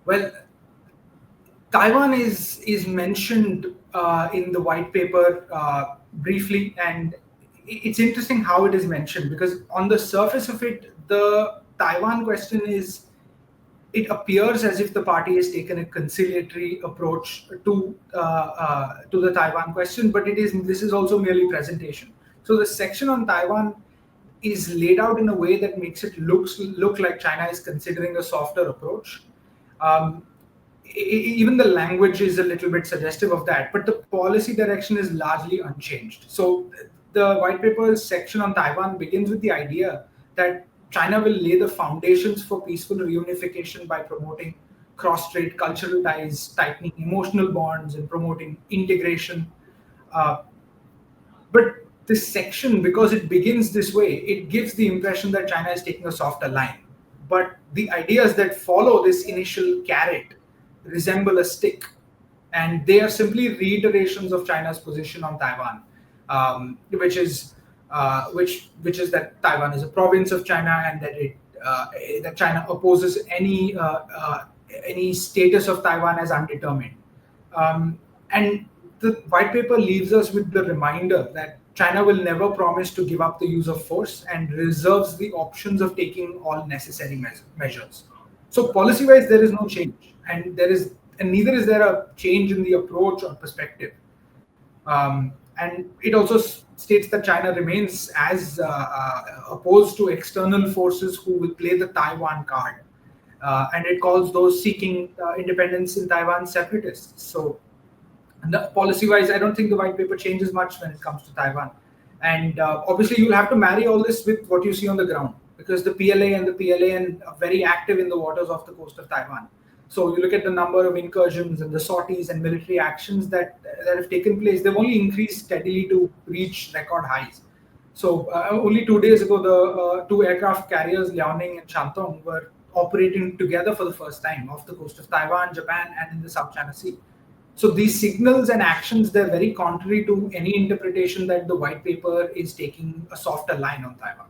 Well, Taiwan is mentioned in the white paper briefly, and it's interesting how it is mentioned, because on the surface of it, the Taiwan question is, it appears as if the party has taken a conciliatory approach to the Taiwan question, but this is also merely presentation. So the section on Taiwan is laid out in a way that makes it look like China is considering a softer approach. Um, Even the language is a little bit suggestive of that, but the policy direction is largely unchanged. So the white paper's section on Taiwan begins with the idea that China will lay the foundations for peaceful reunification by promoting cross-strait cultural ties, tightening emotional bonds, and promoting integration. Uh, but this section, because it begins this way, it gives the impression that China is taking a softer line. But the ideas that follow this initial carrot resemble a stick, and they are simply reiterations of China's position on Taiwan, which is that Taiwan is a province of China, and that China opposes any status of Taiwan as undetermined. And the white paper leaves us with the reminder that China will never promise to give up the use of force and reserves the options of taking all necessary measures. So policy-wise, there is no change, and neither is there a change in the approach or perspective. And it also states that China remains as opposed to external forces who will play the Taiwan card, and it calls those seeking independence in Taiwan separatists. So policy-wise, I don't think the white paper changes much when it comes to Taiwan. And obviously, you'll have to marry all this with what you see on the ground, because the PLA and the PLAN are very active in the waters off the coast of Taiwan. So you look at the number of incursions and the sorties and military actions that have taken place, they've only increased steadily to reach record highs. So only 2 days ago, the two aircraft carriers, Liaoning and Shandong, were operating together for the first time off the coast of Taiwan, Japan, and in the South China Sea. So these signals and actions, they're very contrary to any interpretation that the white paper is taking a softer line on Taiwan.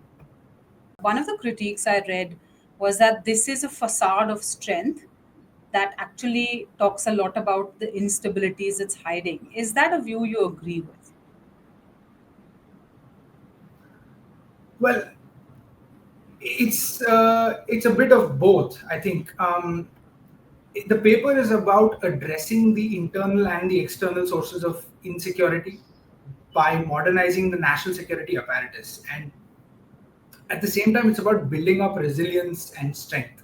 One of the critiques I read was that this is a facade of strength that actually talks a lot about the instabilities it's hiding. Is that a view you agree with? Well, it's a bit of both, I think. The paper is about addressing the internal and the external sources of insecurity by modernizing the national security apparatus, and at the same time, it's about building up resilience and strength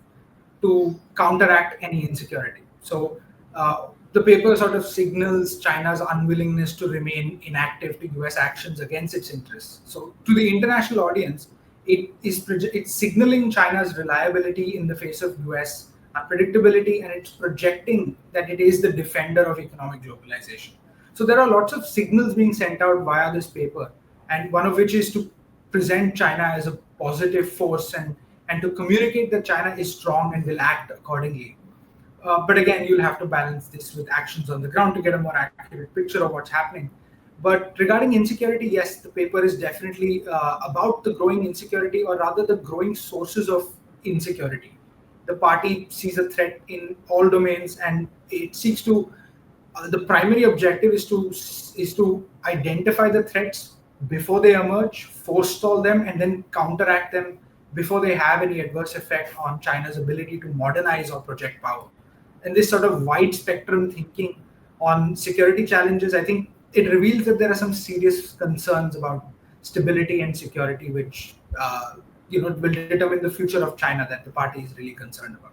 to counteract any insecurity. So the paper sort of signals China's unwillingness to remain inactive to US actions against its interests. So to the international audience, it's signaling China's reliability in the face of US unpredictability, and it's projecting that it is the defender of economic globalization. So there are lots of signals being sent out via this paper, and one of which is to present China as a positive force, and to communicate that China is strong and will act accordingly. But again, you'll have to balance this with actions on the ground to get a more accurate picture of what's happening. But regarding insecurity, yes, the paper is definitely about the growing insecurity, or rather the growing sources of insecurity. The party sees a threat in all domains, and it seeks to. The primary objective is to identify the threats before they emerge, forestall them, and then counteract them before they have any adverse effect on China's ability to modernize or project power. And this sort of wide spectrum thinking on security challenges, I think it reveals that there are some serious concerns about stability and security, which will determine the future of China that the party is really concerned about.